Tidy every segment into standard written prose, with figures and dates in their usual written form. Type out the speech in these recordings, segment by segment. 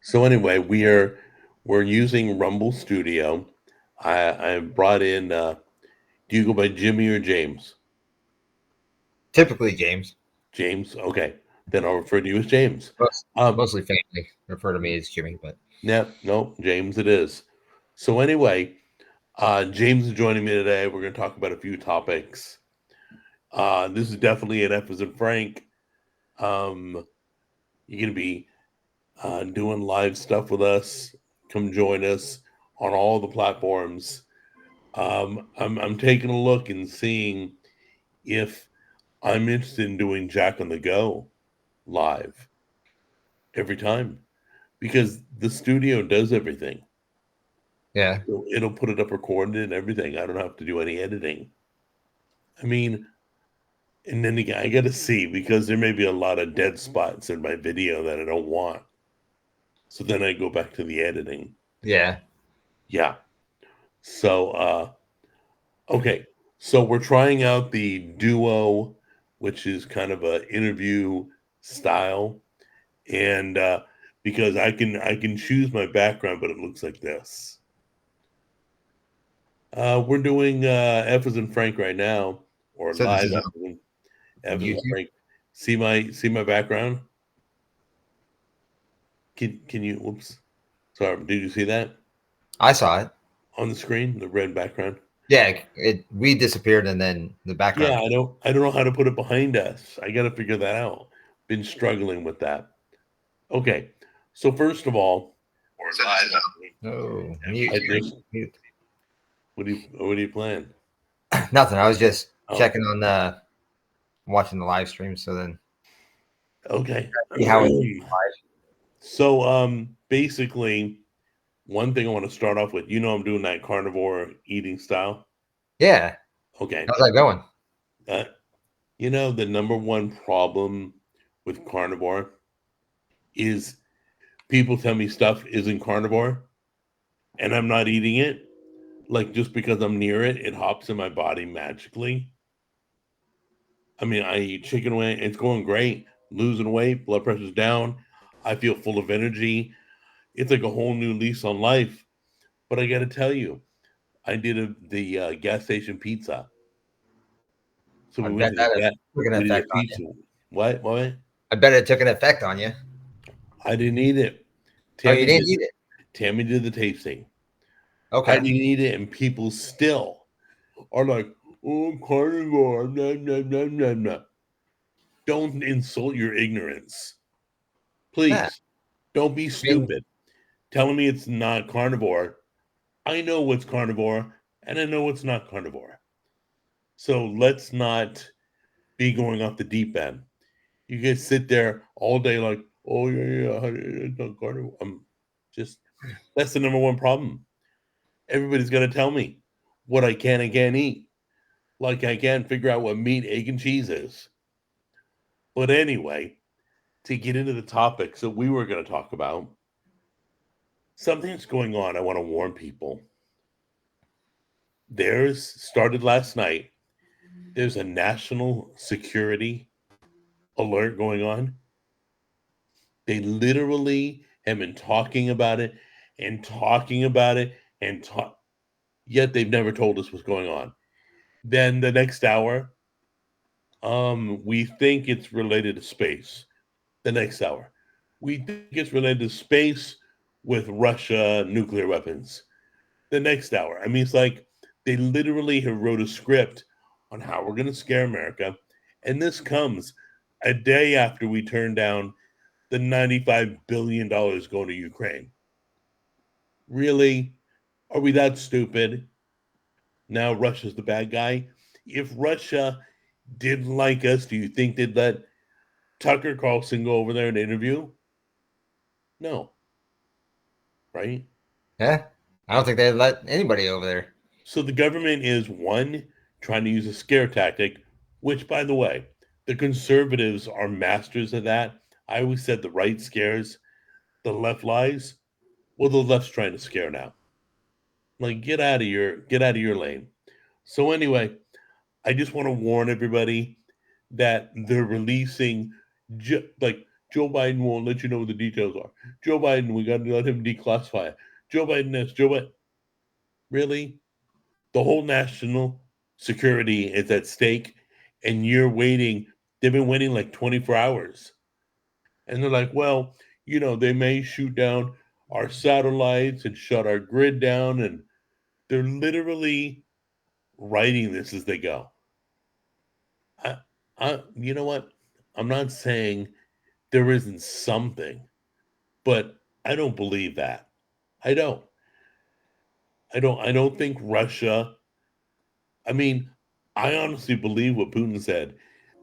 So anyway, we're using Rumble Studio. I brought in. Do you go by Jimmy or James? Typically, James. James. Okay, then I'll refer to you as James. Um, Mostly family refer to me as Jimmy, but no, James it is. So anyway, James is joining me today. We're going to talk about a few topics. This is definitely an F as in Frank. Um, you're going to be doing live stuff with us. Come join us on all the platforms. I'm taking a look and seeing if I'm interested in doing Jack on the Go live every time because the studio does everything. yeah. It'll put it up recorded and everything. I don't have to do any editing. I mean, and then again, I got to see because there may be a lot of dead spots in my video that I don't want. So then I go back to the editing. Yeah. Yeah. So, okay. So we're trying out the duo, which is kind of a interview style. And because I can choose my background, but it looks like this. We're doing F as in Frank right now, or So this live is F on as in YouTube. Frank. See my background? Can you? Whoops. Sorry. Did you see that I saw it. on the screen? The red background. Yeah, we disappeared, and then the Yeah, background. I don't know how to put it behind us. I got to figure that out. Been struggling with that. Okay. So first of all, or So this live. is oh mute. I just Mute. what do you plan? Nothing. I was just Oh, checking on watching the live stream. So then okay. see how it live. So basically one thing I want to start off with, I'm doing that carnivore eating style. Yeah. Okay. How's that going? Uh, the number one problem with carnivore is people tell me stuff isn't carnivore and I'm not eating it. Like just because I'm near it, it hops in my body magically. I mean, I eat chicken wing, it's going great, losing weight, blood pressure's down. I feel full of energy. It's like a whole new lease on life. But I got to tell you, I did the gas station pizza. So I we went bet to the that gas. took an We did a effect on pizza. you. What? What? I bet it took an effect on you. I didn't eat it. Oh, you Tammy didn't did. eat it. Tammy did the tasting. I Okay. didn't eat it, and people still are like, "Oh, carnivore." Nah, nah, nah, nah, nah. Don't insult your ignorance, Yeah. please. Don't be I mean, stupid. Telling me it's not carnivore. I know what's carnivore, and I know what's not carnivore. So let's not be going off the deep end. You guys sit there all day like, oh yeah, it's not carnivore. Just that's the number one problem. Everybody's gonna tell me what I can and can't eat. Like I can't figure out what meat, egg, and cheese is. But anyway, to get into the topics that we were gonna talk about, something's going on. I want to warn people. There's started last night. There's a national security alert going on. They literally have been talking about it and talking about it and talk, yet they've never told us what's going on. Then the next hour, we think it's related to space. The next hour, we think it's related to space with Russia nuclear weapons. The next hour, I mean, it's like they literally have wrote a script on how we're going to scare America, and this comes a day after we turn down the $95 billion going to Ukraine. Really? Are we that stupid? Now Russia's the bad guy. If Russia didn't like us, do you think they'd let Tucker Carlson go over there and interview? No, right? yeah. I don't think they let anybody over there. So the government is one trying to use a scare tactic, which, by the way, the conservatives are masters of that. I always said the right scares, the left lies. Well, the left's trying to scare now. Like get out of your lane. So anyway, I just want to warn everybody that they're releasing like Joe Biden won't let you know what the details are. Joe Biden, we got to let him declassify it. Joe Biden this, Joe Biden. Really? The whole national security is at stake, and you're waiting. They've been waiting like 24 hours. And they're like, well, they may shoot down our satellites and shut our grid down. And they're literally writing this as they go. You know what? I'm not saying there isn't something, but I don't believe that. I don't. I don't think Russia. I mean, I honestly believe what Putin said,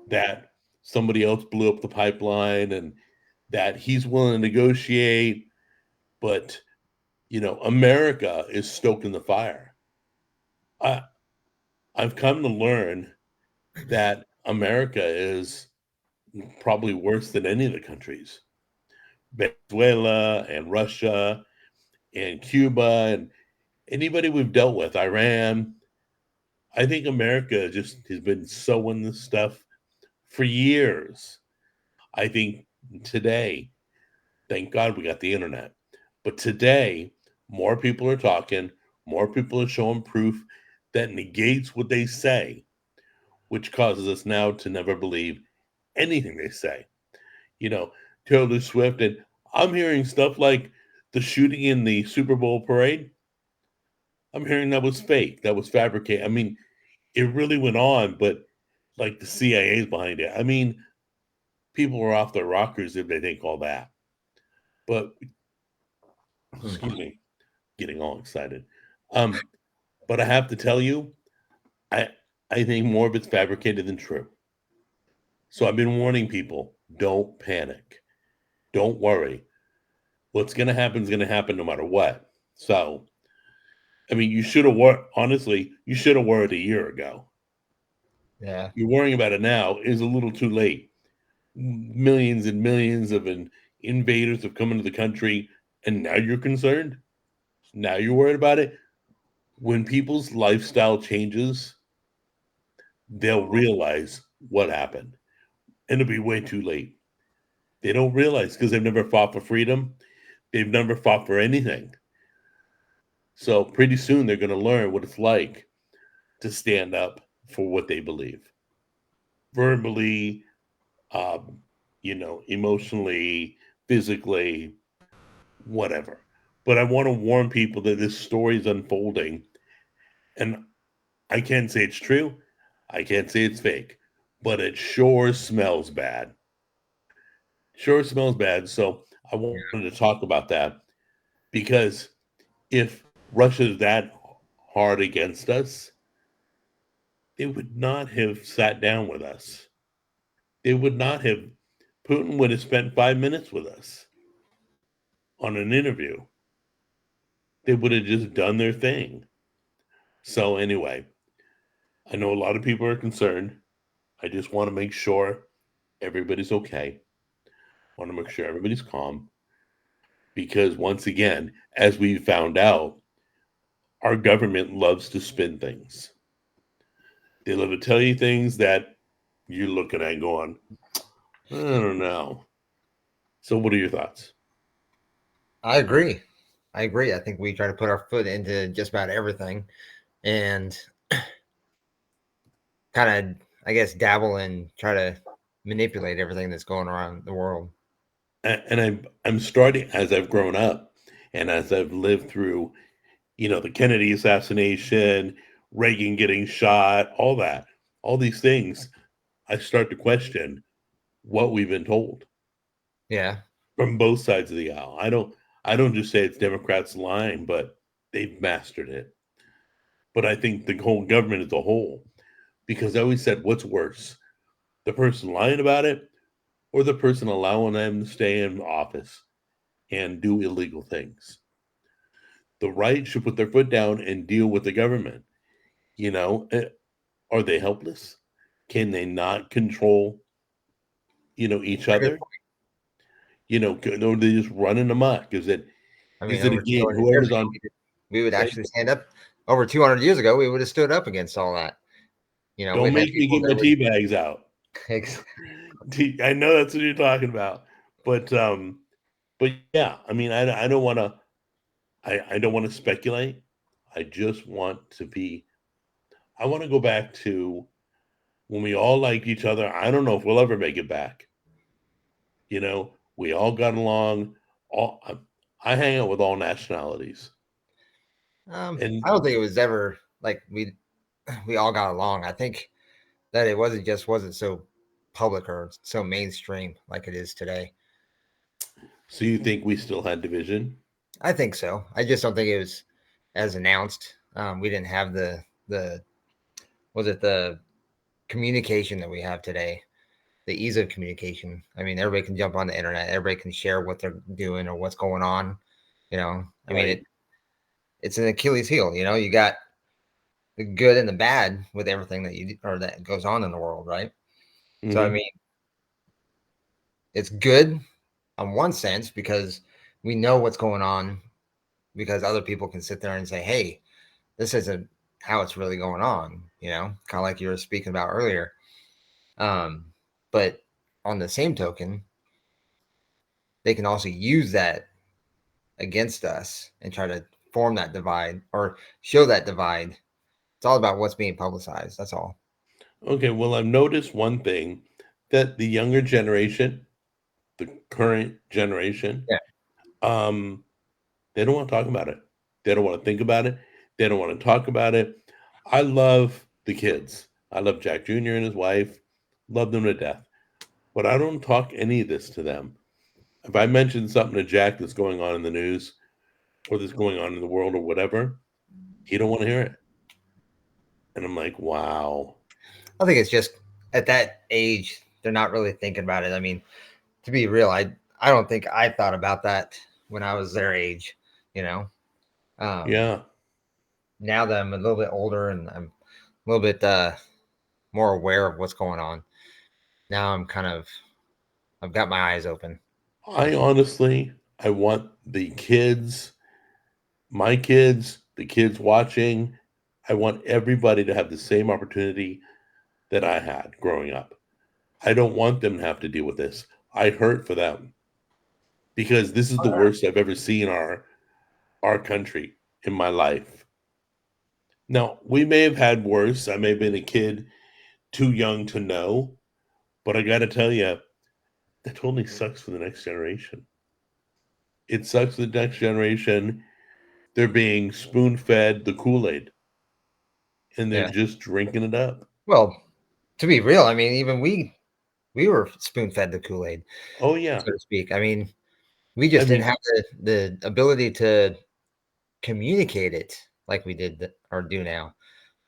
that somebody else blew up the pipeline and that he's willing to negotiate, but America is stoking the fire. I I've come to learn that America is probably worse than any of the countries. Venezuela and Russia and Cuba and anybody we've dealt with, Iran. I think America just has been sowing this stuff for years. I think today, thank God we got the internet, but today, more people are talking, more people are showing proof that negates what they say, which causes us now to never believe anything they say. Taylor Swift, and I'm hearing stuff like the shooting in the Super Bowl parade. I'm hearing that was fake, that was fabricated. I mean, it really went on, but like the CIA is behind it. I mean, people are off their rockers if they think all that. But excuse me, getting all excited. But I have to tell you, I I think more of it's fabricated than true. So I've been warning people, don't panic. Don't worry. What's going to happen is going to happen no matter what. So, I mean, you should have honestly, you should have worried a year ago. Yeah. You're worrying about it now is a little too late. Millions and millions of invaders have come into the country, and now you're concerned. Now you're worried about it. When people's lifestyle changes, they'll realize what happened, and it'll be way too late. They don't realize because they've never fought for freedom. They've never fought for anything. So pretty soon they're going to learn what it's like to stand up for what they believe, verbally, emotionally, physically, whatever. But I want to warn people that this story is unfolding, and I can't say it's true. I can't say it's fake, but it sure smells bad. Sure smells bad. So I wanted to talk about that because if Russia's that hard against us, they would not have sat down with us. They would not have. Putin would have spent 5 minutes with us on an interview. They would have just done their thing. So anyway, I know a lot of people are concerned. I just want to make sure everybody's okay. I want to make sure everybody's calm. Because once again, as we found out, our government loves to spin things. They love to tell you things that you're looking at going, I don't know. So what are your thoughts? I agree. I think we try to put our foot into just about everything and kind of, I guess, dabble and try to manipulate everything that's going around the world. And I'm starting, as I've grown up and as I've lived through, the Kennedy assassination, Reagan getting shot, all that, all these things, I start to question what we've been told. Yeah. From both sides of the aisle. I don't just say it's Democrats lying, but they've mastered it. But I think the whole government as a whole, because I always said, what's worse, the person lying about it or the person allowing them to stay in office and do illegal things? The right should put their foot down and deal with the government. Are they helpless? Can they not control, each other? Are they just running amok? Is it again, whoever's on? We would actually stand up. Over 200 years ago, we would have stood up against all that. Don't make me get my tea bags out. I know that's what you're talking about. But yeah, I mean, I don't want to. I don't want to speculate. I just want to be. I want to go back to when we all liked each other. I don't know if we'll ever make it back. We all got along. All I hang out with all nationalities, I and don't think it was ever like we all got along. I think that it wasn't so public or so mainstream like it is today. so you think we still had division? I think so. I just don't think it was as announced. We didn't have the was it the communication that we have today, the ease of communication. I mean, everybody can jump on the internet, everybody can share what they're doing or what's going on. I mean, Right. it's an Achilles heel. You got the good and the bad with everything that that goes on in the world, right? So I Hmm. mean, it's good on one sense because we know what's going on because other people can sit there and say, "Hey, this isn't how it's really going on," kind of like you were speaking about earlier. Um, but on the same token, they can also use that against us and try to form that divide or show that divide. It's all about what's being publicized. That's all. Okay. Well, I've noticed one thing that the younger generation, the current generation, Yeah. um, they don't want to talk about it. They don't want to think about it. They don't want to talk about it. I love the kids. I love Jack Jr. and his wife. Love them to death. But I don't talk any of this to them. If I mention something to Jack that's going on in the news or that's going on in the world or whatever, he don't want to hear it. And I'm like, wow. I think it's just at that age, they're not really thinking about it. I mean, to be real, I don't think I thought about that when I was their age, you know. Um, Yeah. Now that I'm a little bit older and I'm a little bit more aware of what's going on, now I've got my eyes open for I sure. honestly, I want the kids, my kids, the kids watching, I want everybody to have the same opportunity that I had growing up. I don't want them to have to deal with this. I hurt for them because this is the worst I've ever seen our country in my life. Now, we may have had worse. I may have been a kid too young to know, but I got to tell you, that totally sucks for the next generation. It sucks for the next generation. They're being spoon fed the Kool Aid and they're Yeah. just drinking it up. Well, to be real, I mean, even we were spoon fed the Kool Aid, Oh, yeah. so to speak. I mean, we I just didn't mean, have the ability to communicate it like we did or do now.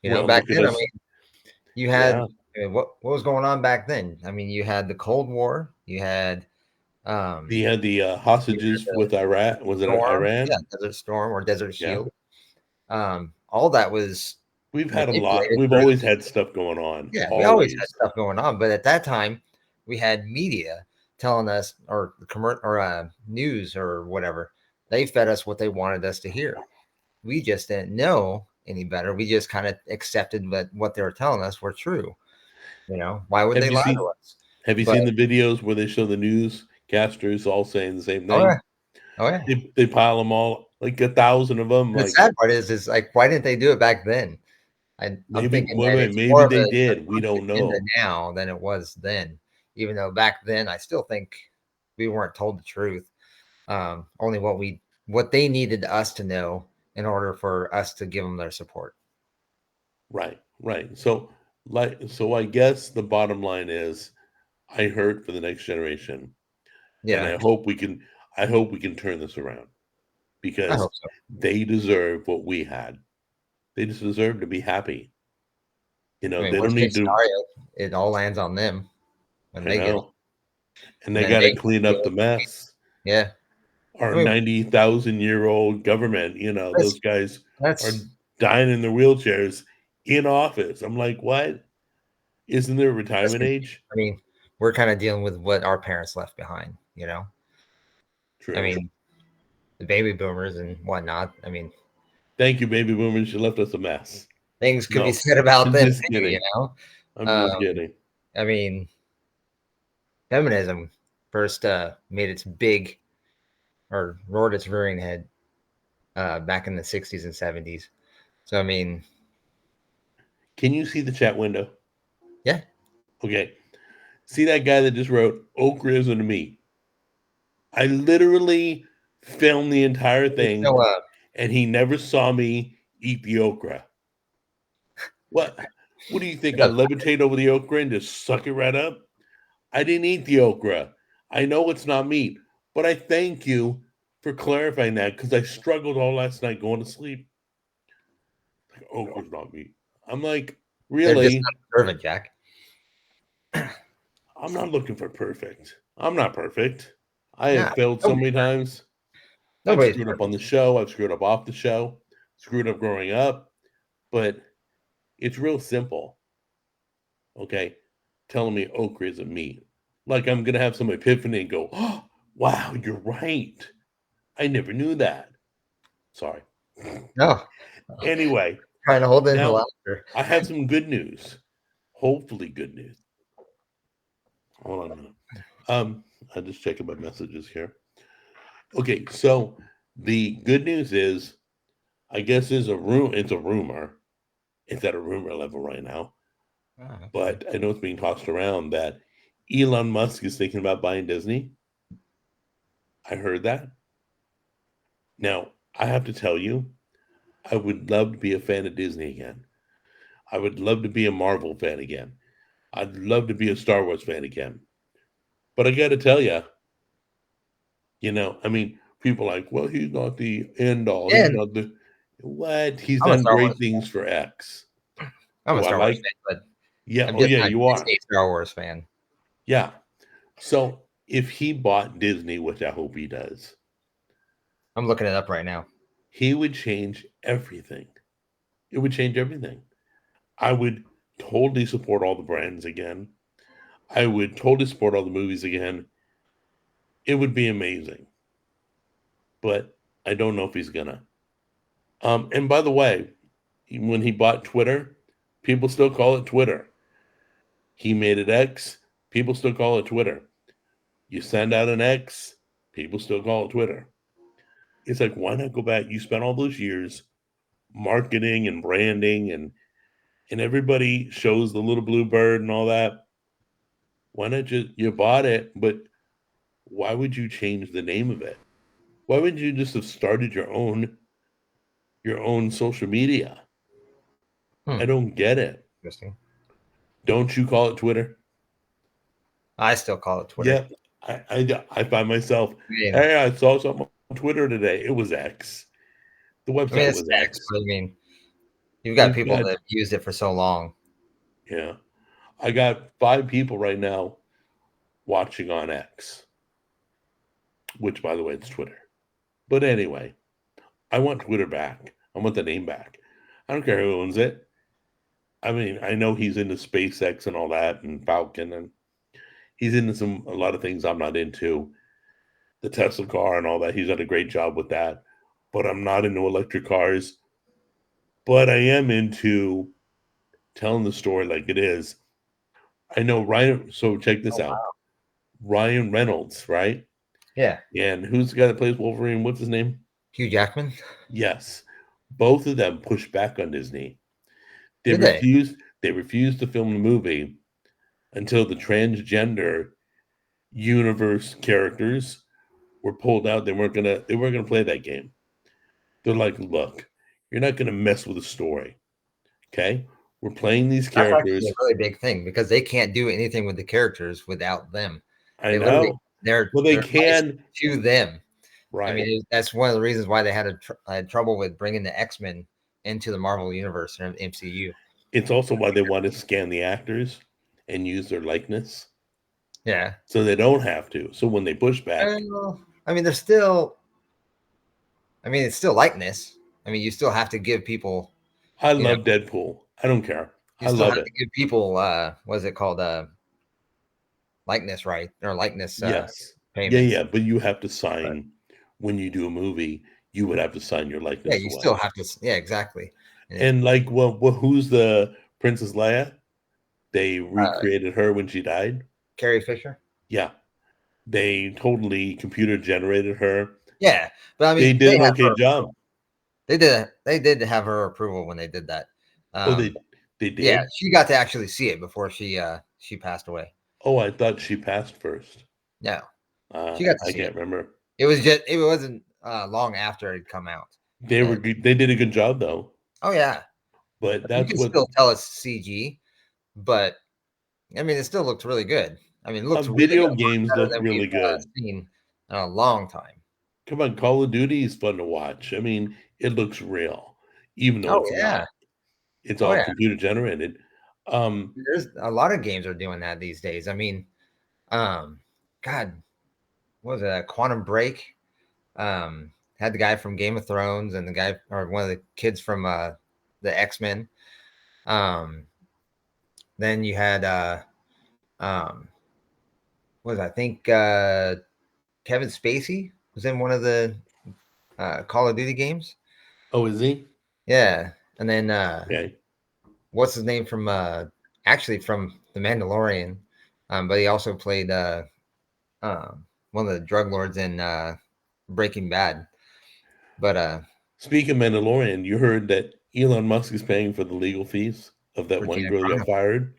well, Back look at then, I us. mean, you had Yeah. what was going on back then? I mean, you had the Cold War, you had He um had the you had hostages the with Iraq. Was it storm, yeah, Iran? Desert Storm or Desert Yeah. Shield. All that was We've had a lot. manipulated We've through. always had stuff going on. Yeah, we always had Always. stuff going on, but at that time, we had media telling us, or news or whatever. They fed us what they wanted us to hear. We just didn't know any better. We just kind of accepted that what they were telling us were true. Why would Have they you lie to seen us? have you But seen the videos where they show the newscasters all saying the same oh yeah, thing? oh yeah. They pile them all like 1,000 of them. And the Like sad part is like, why didn't they do it back then? I'm maybe thinking that it's maybe more of they a did. We push don't agenda know. now than it was then. Even though back then, I still think we weren't told the truth. Only what they needed us to know in order for us to give them their support. Right, right. So I guess the bottom line is I hurt for the next generation, and Yeah, I hope we can turn this around I because hope so. they deserve what we had. They just deserve to be happy. I mean, They don't worst need case to. scenario, it all lands on them when I they get it, know, and and they then got to they clean deal up the with it. mess. Yeah, Our I mean, 90,000-year-old government, those that's guys are that's. dying in their wheelchairs in office. I'm like, what? Isn't there a That's retirement ridiculous. age? I mean, we're kind of dealing with what our parents left behind. I True. mean, the baby boomers and whatnot. I mean, Thank you, baby boomers. You left us a mess. things could be No, said about them just too. kidding. I'm Um, just kidding. I mean, feminism. first made its big or roared its rearing head back in the 60s and 70s. So, I mean, Can you see the chat window? yeah. Okay. See that guy that just wrote okra isn't a meat? I literally filmed the entire thing, So, and he never saw me eat the okra. What? What do you think? I levitate over the okra and just suck it right up? I didn't eat the okra. I know it's not meat, but I thank you for clarifying that because I struggled all last night going to sleep. Like, okra's not meat. I'm like, they're just really? not observant, Jack. I'm not looking for perfect. I'm not perfect. I Nah, have failed so many times. I've nobody's screwed up on perfect. the show. I've screwed up off the show. Screwed up growing up. But it's real simple. Okay. Telling me okra isn't meat. Like I'm going to have some epiphany and go, oh, wow, you're right. I never knew that. Sorry. No, Anyway, trying to hold in the now laughter. I have some good news. Hopefully, good news. Hold on a minute. I'm just checking my messages here. Okay, so the good news is, I guess it's a rumor. It's at a rumor level right now, Okay. but I know it's being tossed around that Elon Musk is thinking about buying Disney. I heard that. Now, I have to tell you, I would love to be a fan of Disney again. I would love to be a Marvel fan again. I'd love to be a Star Wars fan again. But I got to tell you, I mean, people are like, well, he's not the end all. Yeah, He's not the what? He's I'm a done Star Wars great things for X. I'm a Do I Star Wars like? fan, but Yeah. I'm Oh, just yeah, not you a are. Disney Star Wars fan. Yeah. So if he bought Disney, which I hope he does, I'm looking it up right now. he would change everything. It would change everything. I would totally support all the brands again. I would totally support all the movies again. It would be amazing. But I don't know if he's gonna. And by the way, when he bought Twitter, people still call it Twitter. He made it X, people still call it Twitter. You send out an X, people still call it Twitter. It's like, why not go back? You spent all those years marketing and branding and everybody shows the little blue bird and all that. Why not just you bought it, but why would you change the name of it? Why wouldn't you just have started your own social media? I don't get it. Interesting. Don't you call it Twitter? I still call it Twitter. Yep. I find myself, I hey, I saw something on Twitter today. It was X. The website it's was X, X. but I mean, you've got We've people got, that have used it for so long. yeah. I got 5 people right now watching on X, which by the way, it's Twitter. But anyway, I want Twitter back. I want the name back. I don't care who owns it. I mean, I know he's into SpaceX and all that and Falcon and he's into a lot of things I'm not into. The Tesla car and all that. He's done a great job with that. But I'm not into electric cars. But I am into telling the story like it is. I know Ryan. So check this out. Ryan Reynolds, right? Yeah. And who's the guy that plays Wolverine? What's his name? Hugh Jackman. Yes. Both of them pushed back on Disney. They Did they? refused. They refused to film the movie until the transgender universe characters were pulled out. They weren't gonna play that game. They're like, look, you're not gonna mess with the story. Okay? We're playing these That's actually a characters. really big thing because they can't do anything with the characters without them. I They literally know. they're Well, they licensed can, to them. I right. mean, that's one of the reasons why they had trouble with bringing the X-Men into the Marvel universe and MCU. It's also why they want to scan the actors and use their likeness. Yeah. So they don't have to. So when they push back, I mean, there's still. I mean, it's still likeness. I mean, you still have to give people. I You know, love Deadpool. I don't care. you I still love have it. to give people. What is it called? Likeness, right? Or likeness Yes. Yeah, payments. yeah. But you have to But, sign when you do a movie, you would have to sign your yeah, likeness you still away. have to. Yeah, exactly. And like, well, who's the Princess Leia? They recreated her when she died. Carrie Fisher. Yeah. They totally computer generated her. Yeah, but I They mean, did an okay job. They did have her approval when they did that. Oh, they Yeah, did? she got to actually see it before she passed away. Oh, I thought she passed first. No, she got to I see can't it. remember. It wasn't long after it had come out. They were And good. They did a good job though. oh yeah, But you that's can what still tell it's CG, but I mean, it still looked really good. I mean, it looks really good, video much games better look than really we've good. seen in a long time. Come on, Call of Duty is fun to watch. I mean, it looks real, even though Oh it's yeah, not. It's oh all yeah. computer generated. Um, There's a lot of games are doing that these days. I mean, um, God, what was it? Quantum Break. Had the guy from Game of Thrones and the guy or one of the kids from the X-Men. Um, then you had um, what was it? I think Kevin Spacey was in one of the Call of Duty games. oh, is he? Yeah, and then Okay. what's his name from actually from The Mandalorian, but he also played one of the drug lords in Breaking Bad. But Speaking of Mandalorian, you heard that Elon Musk is paying for the legal fees of that for one Gina girl that got Carano, fired.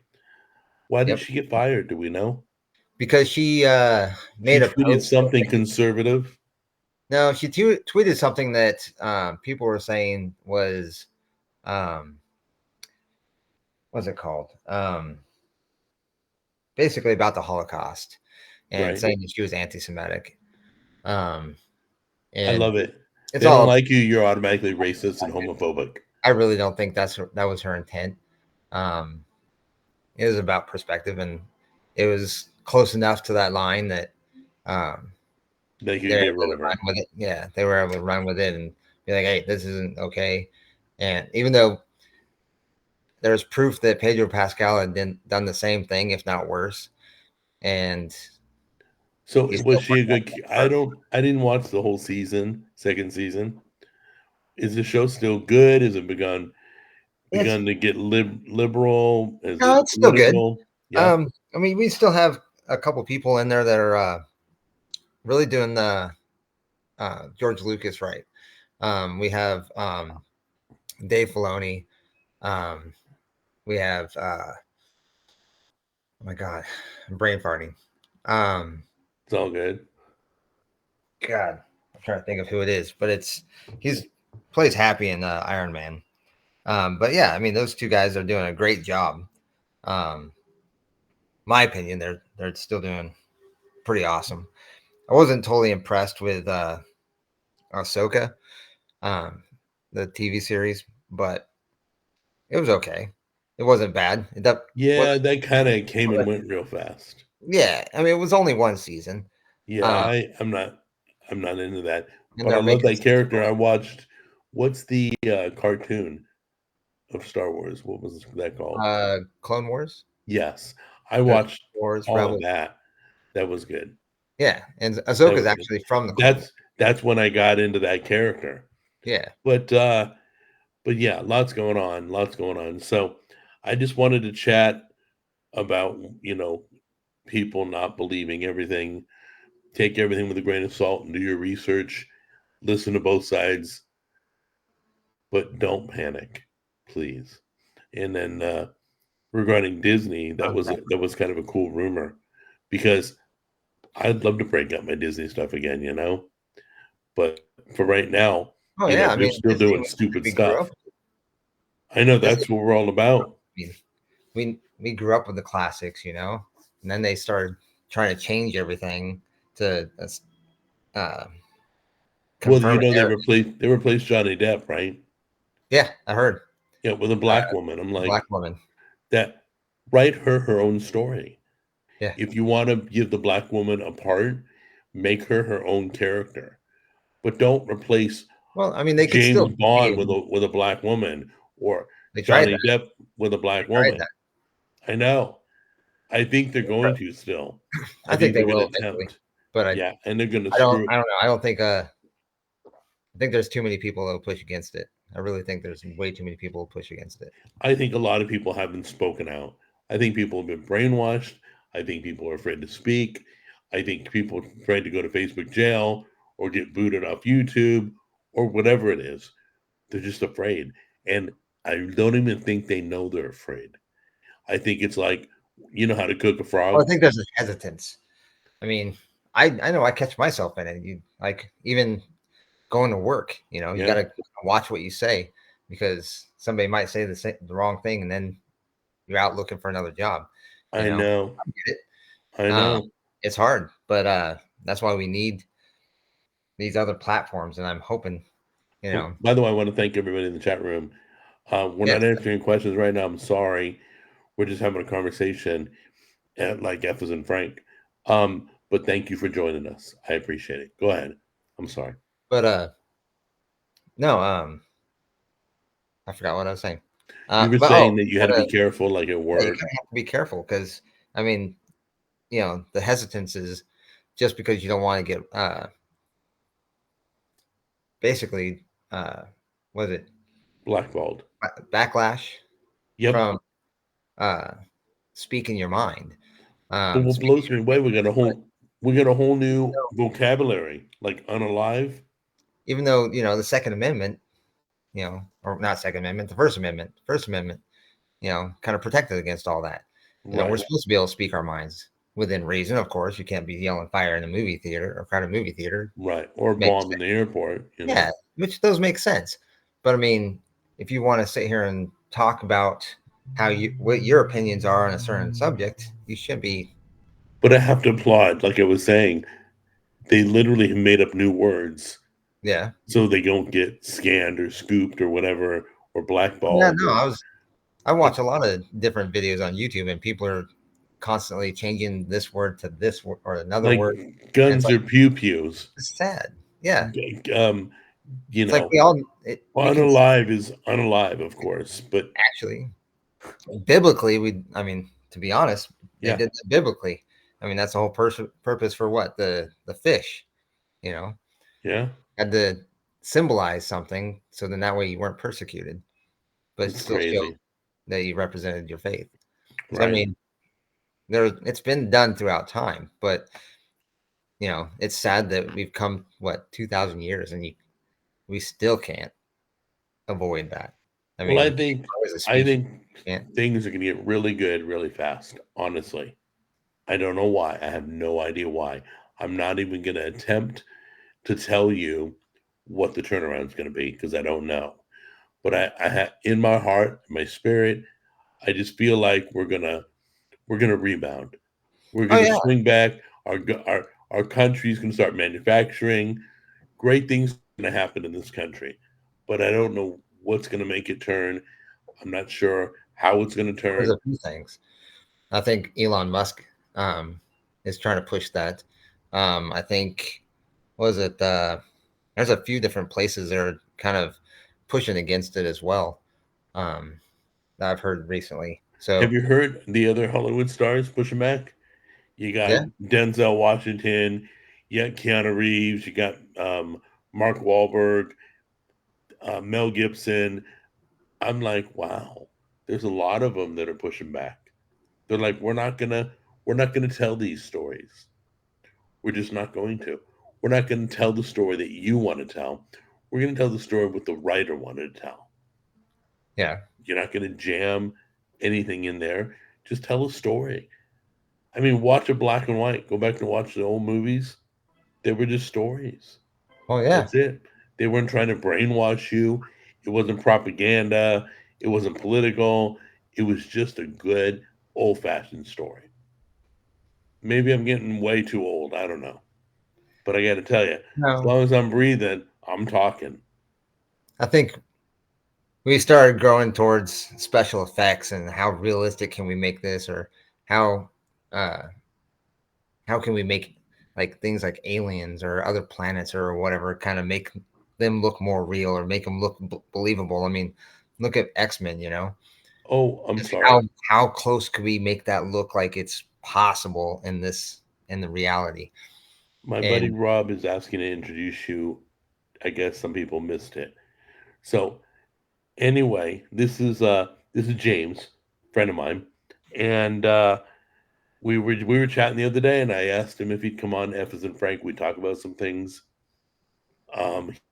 Why did yep, she get fired? Do we know? because she She made a tweeted post. something conservative. No, she tweeted something that people were saying was um, what's it called? Basically about the Holocaust and Right. saying that she was anti-Semitic. Um, I and love it. it's They don't all. like you, you're automatically racist and homophobic. I really don't think that was her intent. Um, it was about perspective, and it was close enough to that line that um, They could they're get able rid to of run her. with it. Yeah, they were able to run with it and be like, "Hey, this isn't okay." And even though there's proof that Pedro Pascal had done the same thing, if not worse, and So he was still she put a that good? in her. I didn't watch the whole season, second season. Is the show still good? Is it It's begun to get liberal? Is no, it it's still good. political? Yeah. I mean, we still have a couple people in there that are really doing the George Lucas right. We have Dave Filoni. Um, we have oh my god, I'm brain farting. Um, It's all good. God, I'm trying to think of who it is, but he's plays Happy in Iron Man. But yeah, I mean, those two guys are doing a great job. Um, my opinion, they're still doing pretty awesome. I wasn't totally impressed with Ahsoka, um, the TV series, but it was okay. It wasn't bad. Was Yeah, that kind of came and went real fast. yeah. I mean, it was only one season, Yeah, um, I'm not into that. and But I they're love making that character. I watched what's the cartoon of Star Wars? What was that called? Clone Wars. Yes, I There's watched Wars all of Rebels. that. That was good. Yeah, and That Ahsoka is was good. actually from the Clone Wars. That's when I got into that character. Yeah. But yeah, lots going on, lots going on. So I just wanted to chat about, people not believing everything. Take everything with a grain of salt and do your research. Listen to both sides, but don't panic, please. And then regarding Disney, Okay. that was kind of a cool rumor because I'd love to break up my Disney stuff again, But for right now, Oh yeah, I they're mean, still Disney doing stupid we grew up. stuff. I know Disney, that's what we're all about. I mean, we grew up with the classics, and then they started trying to change everything to uh, Well, confirm a narrative. they replaced Johnny Depp, right? Yeah, I heard Yeah, with a uh, black woman. I'm black like, woman. that write her own story. Yeah. If you want to give the black woman a part, make her own character. But don't replace Well, I mean, they could James still be. Bond with a black woman or They tried Johnny that. Depp with a They black tried woman. that. I know. I think they're going to still. I I think think they they're going will to eventually, attempt. but Yeah, and they're going to I don't. screw. I don't know. I don't think. I think there's too many people that will push against it. I really think there's way too many people who push against it. I think a lot of people haven't spoken out. I think people have been brainwashed. I think people are afraid to speak. I think people trying to go to Facebook jail or get booted off YouTube or whatever it is. They're just afraid. And I don't even think they know they're afraid. I think it's like, you know how to cook a Well, I frog? think there's a hesitance. I mean, I know I catch myself in it. You like even going to work, you got Yeah, to watch what you say because somebody might say the wrong thing and then you're out looking for another job, I know. I get it. I Um, know. it's hard, but that's why we need these other platforms, and I'm hoping, you Well, know, by the way, I want to thank everybody in the chat room. We're yes, not answering questions right now. I'm sorry. We're just having a conversation at like F is and Frank. But thank you for joining us. I appreciate it. Go ahead. I'm sorry. but no, I forgot what I was saying. You were But saying that you had to gotta, be careful, like at yeah, you work. kind of have to be careful because I mean, the hesitance is just because you don't want to get basically what is it Blackballed. backlash Yep. from uh speaking your mind. But what Speaking blows your me away, but we got a whole even new though, vocabulary, like unalive. even though the Second Amendment, or not Second Amendment, the First Amendment, kind of protected against all that. We're Right. supposed to be able to speak our minds within reason, of course. You can't be yelling fire in a movie theater or crowded movie theater. Right. Or a Makes bomb in the airport, Yeah, which does make sense. But I mean, if you want to sit here and talk about what your opinions are on a certain subject, you should be. But I have to applaud, like I was saying, they literally have made up new words Yeah. so they don't get scanned or scooped or whatever or Yeah, blackballed no, or I like watch a lot of different videos on YouTube, and people are constantly changing this word to this word or another like word, and it's guns like or pew pews. it's sad. Yeah, Um, you it's like know, we can unalive is unalive, of course, but actually biblically I mean, to be honest, they yeah, did that biblically. I mean, that's the whole purpose for what the fish, you know, yeah, had to symbolize something so then that way you weren't persecuted, but it's still show crazy, that you represented your faith. So I right? mean, it's been done throughout time, but it's sad that we've come what 2,000 years and we still can't avoid that. I Well, mean, we can't as a I species. think Can't. things are going to get really good really fast. Honestly, I don't know why. I have no idea why. I'm not even going to attempt to tell you what the turnaround is going to be because I don't know. But I have in my heart, my spirit, I just feel like we're gonna rebound. We're Oh gonna yeah, swing back. Our country's gonna start manufacturing. Great things are gonna happen in this country, but I don't know what's gonna make it turn. I'm not sure how it's gonna there's turn. a few things. I think Elon Musk um, is trying to push that. I think was it there's a few different places that are kind of pushing against it as well. Um, that I've heard recently. Have So you heard the other Hollywood stars pushing back? You got yeah, Denzel Washington, you got Keanu Reeves, you got Mark Wahlberg, Mel Gibson. I'm like, wow, there's a lot of them that are pushing back. They're like, we're not gonna tell these stories. We're just not going to. We're not going to tell the story that you want to tell. We're going to tell the story what the writer wanted to tell. yeah. You're not going to jam anything in there. Just tell a story. I mean, watch a black and white. Go back and watch the old movies. They were just stories. Oh yeah. That's it. They weren't trying to brainwash you. It wasn't propaganda. It wasn't political. It was just a good old fashioned story. Maybe I'm getting way too old. I don't know. But I got to tell you, as No, long as I'm breathing, I'm talking. I think we started growing towards special effects and how realistic can we make this, or how uh, how can we make like things like aliens or other planets or whatever kind of make them look more real or make them look believable. I mean, look at X-Men, Oh, I'm just sorry. how close could we make that look like it's possible in the reality. My buddy And Rob is asking to introduce you. I guess some people missed it. So anyway, this is James, friend of mine, and We were chatting the other day, and I asked him if he'd come on F as in Frank. We talk about some things.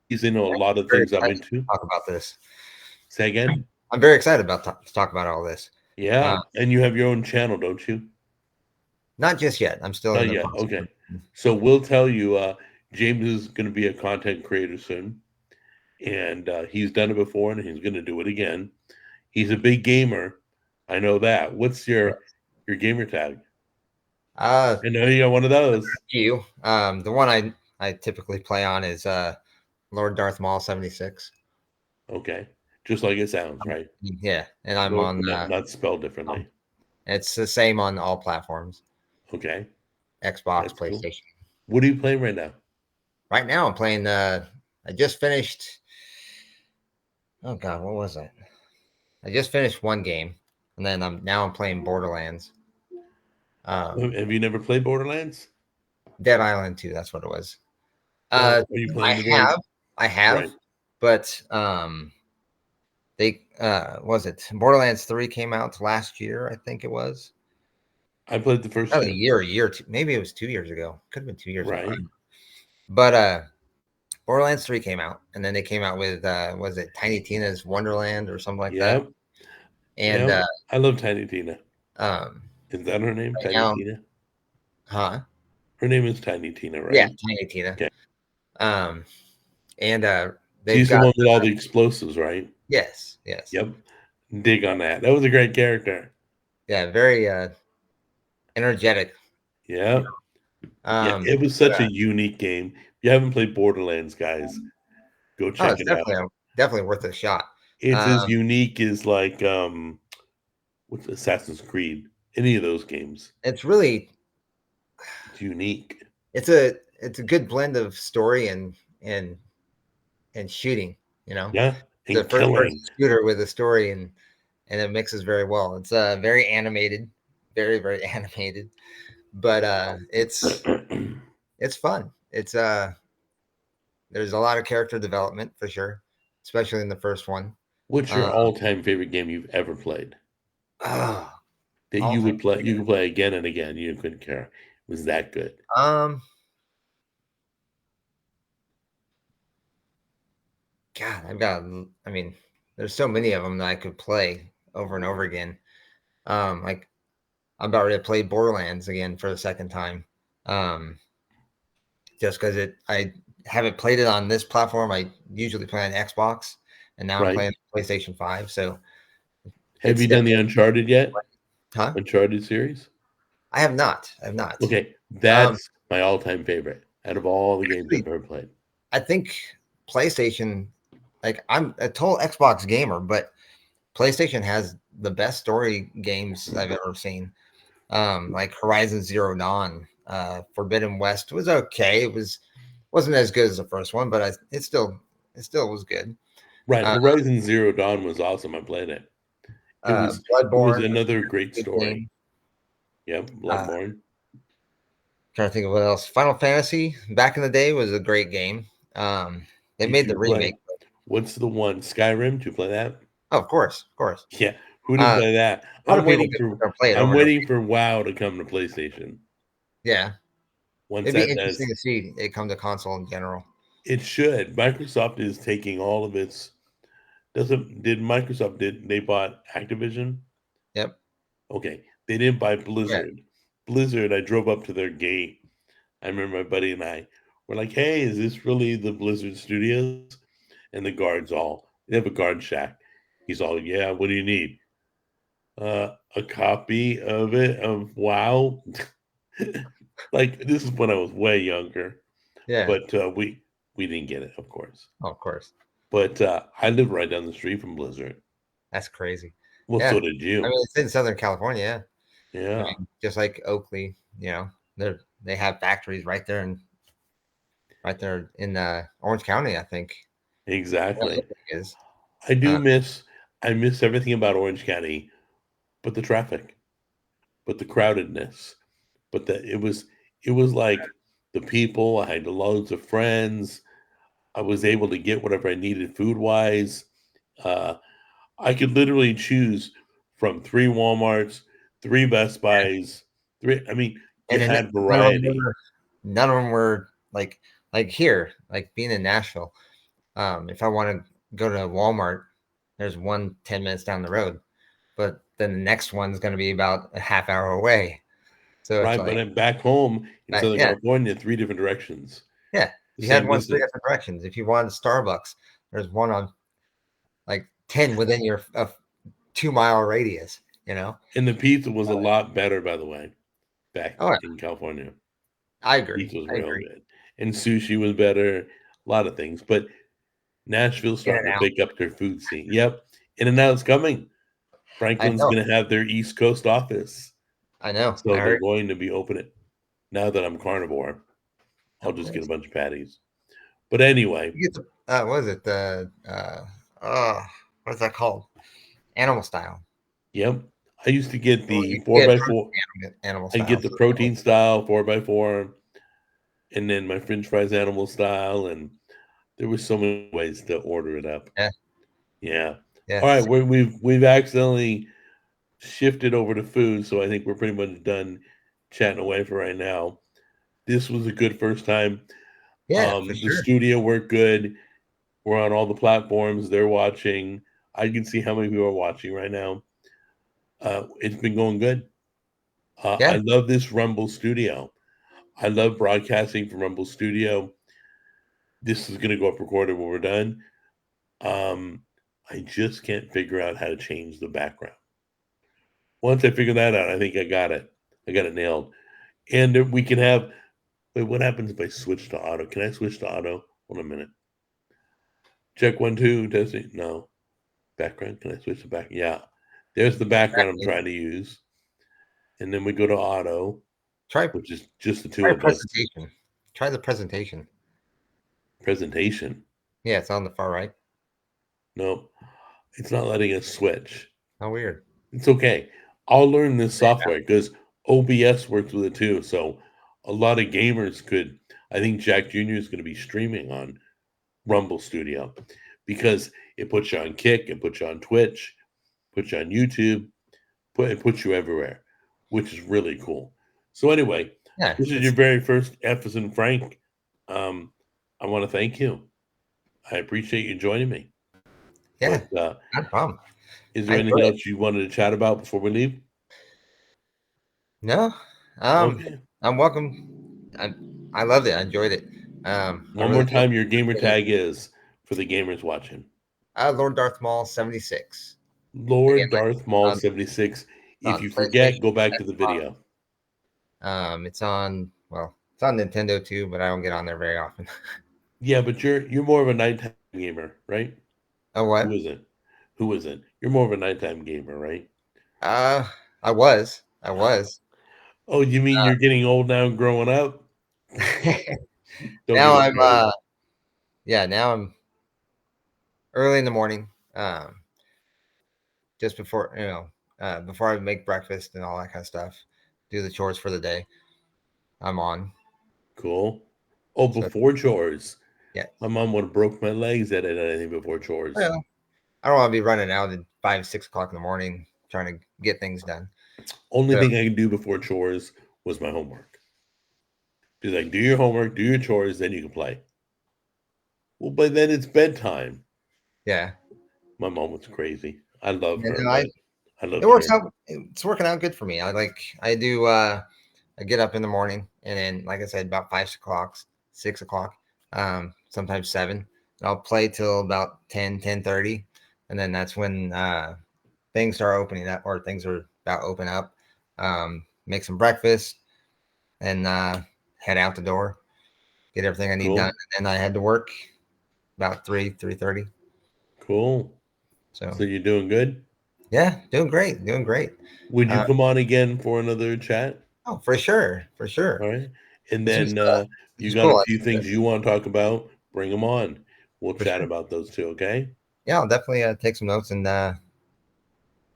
He's into a lot of Very things I'm excited to into. talk about this. Say again? I'm very excited about to talk about all this. Yeah, and you have your own channel, don't you? Not just yet. I'm still in Not the yet. process. Okay. So we'll tell you, James is going to be a content creator soon, and he's done it before, and he's going to do it again. He's a big gamer. I know that. What's your gamer tag? Uh, I know you got one of those. the one I typically play on is Lord Darth Maul 76. Okay, just like it sounds, right? Yeah, and I'm No, on. not spelled differently. It's the same on all platforms: Okay, Xbox, that's cool. PlayStation. What are you playing right now? Right now, I'm playing. I just finished. Oh God, what was that? I just finished one game, and then I'm playing Borderlands. Have you never played Borderlands? Dead Island 2. That's what it was. Well, Uh, are you I playing the have, one? I have, Right. but they was it Borderlands 3 came out last year, I think it was. I played the first Not a two. year, two, maybe it was 2 years ago. Could have been 2 years ago. Right. But Borderlands 3 came out, and then they came out with was it Tiny Tina's Wonderland or something like that. Yep. And Yep. I love Tiny Tina. um Is that her name? right Tiny now, Tina? huh? Her name is Tiny Tina, Yeah, right? Tiny Tina. Okay. Um and they've She's the got one with all the explosives, right? yes. Yep. Dig on that. That was a great character. Yeah, very energetic. Yep. Yeah, Um it was such a unique game. If you haven't played Borderlands, guys, go oh, check it's it out. definitely worth a shot. It's as Um unique as like what's Assassin's Creed, any of those games. it's really It's unique. it's a good blend of story and shooting, you know. Yeah, It's a and first person killing. shooter with a story and it mixes very well. It's very animated, very animated, but it's fun. It's there's a lot of character development for sure, especially in the first one. What's your Uh, all-time favorite game you've ever played oh, that all you time would play? You favorite. could play again and again. You couldn't care. It was that good. Um, God, I've got. I mean, there's so many of them that I could play over and over again. Like I'm about ready to play Borderlands again for the second time. Um, just because I haven't played it on this platform. I usually play on Xbox, and now I'm Right? playing PlayStation 5. So Have it's you done the definitely, Uncharted yet? huh? Uncharted series? I have not. I have not. Okay, Um, that's my all-time favorite out of all the games I've actually, ever played. I think PlayStation. Like I'm a total Xbox gamer, but PlayStation has the best story games I've ever seen. Like Horizon Zero Dawn, Forbidden West was okay. Wasn't as good as the first one, but it still was good. Right, Uh, Horizon Zero Dawn was awesome. I played it. It was Bloodborne, another great good story. game. Yep, Uh, Bloodborne. Trying to think of what else. Final Fantasy back in the day was a great game. They Did made the you play? remake. What's the one? Skyrim? Did you play that? Oh, of course, of course. Yeah, who didn't play that? A lot of people gonna play it I'm over and over. waiting for WoW to come to PlayStation. Yeah, Once it'd be that does, interesting to see it come to console in general. it should. Microsoft is taking all of its. Doesn't did Microsoft did they bought Activision? Yep. Okay, they didn't buy Yeah. Blizzard. Blizzard, I drove up to their gate. I remember my buddy and I were like, "Hey, is this really the Blizzard Studios?" And the guards all they have a guard shack. He's all, "Yeah, what do you need?" A copy of it of WoW. Like this is when I was way younger, Yeah. but we didn't get it, of course. Oh, of course. But I live right down the street from Blizzard. That's crazy. Well, Yeah. so did I you. mean, it's in Southern California. Yeah. I Yeah, mean, just like Oakley, they have factories right there in Orange County, I think. One of exactly. the is. I do Uh, miss I miss everything about Orange County, but the traffic, but the crowdedness, but it was like the people. I had loads of friends. I was able to get whatever I needed food wise. Uh, I could literally choose from three Walmarts, three Best Buys, Three. I mean, you and then had variety. none of them were like here, like being in Nashville. If I want to go to Walmart, there's one 10 minutes down the road, but then the next one's going to be about a half hour away. So it's Right, like, but I'm back home in Southern yeah, California, 3 different directions. yeah. The You had same one 3 distance. different directions. If you wanted Starbucks, there's one on like 10 within your 2-mile radius. You know. And the pizza was a lot better, by the way, back Oh, in California. I agree. Pizza was I real agree. good. And sushi was better, a lot of things. But Nashville's In starting and to out. pick up their food scene. Yep. In and Out's coming. I Franklin's know. going to have their East Coast office. I know. So I they're heard. going to be opening. Now that I'm carnivore, I'll Of just get a course. bunch of patties. But anyway, You get the what is it? The what's that called? Animal style. yep. I used to get Well, the you can four get by four. animal I style. get the So protein style 4x4, and then my French fries animal style, and there was so many ways to order it up. yeah, Yeah. All right, yes, we've accidentally shifted over to food, so I think we're pretty much done chatting away for right now. This was a good first time. yeah, for The sure. studio worked good. We're on all the platforms. They're watching. I can see how many people are watching right now. It's been going good. I Yeah, love this Rumble Studio. I love broadcasting from Rumble Studio. This is going to go up recorded when we're done. Um, I just can't figure out how to change the background. Once I figure that out, I think I got it. I got it nailed. And we can have. Wait, what happens if I switch to auto? Can I switch to auto? Hold on a minute. Check 1, 2. Does it? No. Background. Can I switch to back? Yeah. There's the background I'm exactly. trying to use. And then we go to auto, Try which is just the two of us. presentation. Try the presentation. Presentation. Yeah, it's on the far right. No, it's not letting us switch. How weird. It's okay. I'll learn this software because OBS works with it too. So a lot of gamers could. I think Jack Jr. is going to be streaming on Rumble Studio because it puts you on Kick, it puts you on Twitch, puts you on YouTube, it puts you everywhere, which is really cool. So anyway, Yeah, this is your very first F as in Frank. I want to thank you. I appreciate you joining me. yeah, But no problem. is I there anything enjoyed it. else you wanted to chat about before we leave? No, Okay. I'm welcome. I loved it. I enjoyed it. I One more really did. time, your gamer tag is for the gamers watching. Lord Darth Maul 76. Again, Lord Darth Maul on 76. If on you PlayStation, forget, go back to the Xbox. video. It's on it's on Nintendo too, but I don't get on there very often. Yeah, but you're more of a nighttime gamer, right? Oh Who what? is it? Who is it? You're more of a nighttime gamer, right? Uh, I was. I was. Oh, you mean you're getting old now and growing up? Don't get Now me I'm started. yeah, now I'm early in the morning. Just before before I make breakfast and all that kind of stuff, do the chores for the day. I'm on. Cool. Oh, So before chores. yeah. My mom would have broke my legs at anything before chores. Well, I don't want to be running out at 5, 6 o'clock in the morning trying to get things done. Only So thing I could do before chores was my homework. She's like, do your homework, do your chores, then you can play. Well, by then it's bedtime. yeah, My mom was crazy. I love and her, then but I love it to works hear. out. It's working out good for me. I do. I get up in the morning, and then, like I said, about 5 o'clock, 6 o'clock, sometimes 7. And I'll play till about 10:30, and then that's when things start opening up, or things are about to open up. Make some breakfast, and head out the door, get everything I need done, Cool. and then I head to work about 3:30. Cool. So So you're doing good? yeah, doing great, doing great. Would you Uh, come on again for another chat? oh, for sure, for sure. All right. And This was then this you is got a cool. few things you want to talk about, bring them on. We'll For chat sure. about those too, okay? Yeah, I'll definitely take some notes, and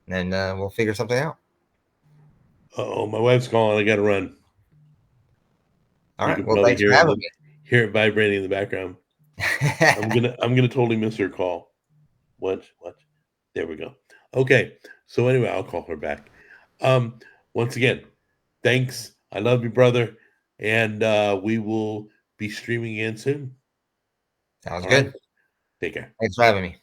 we'll figure something out. Oh, my wife's calling. I got to run. All You right. can Well, probably thanks for having hear it vibrating in the background. me. I'm gonna totally miss her call. What? What? There we go. Okay. So anyway, I'll call her back. Um, once again, Thanks. I love you, brother. And we will be streaming again soon. Sounds All right. good. Take care. Thanks for having me.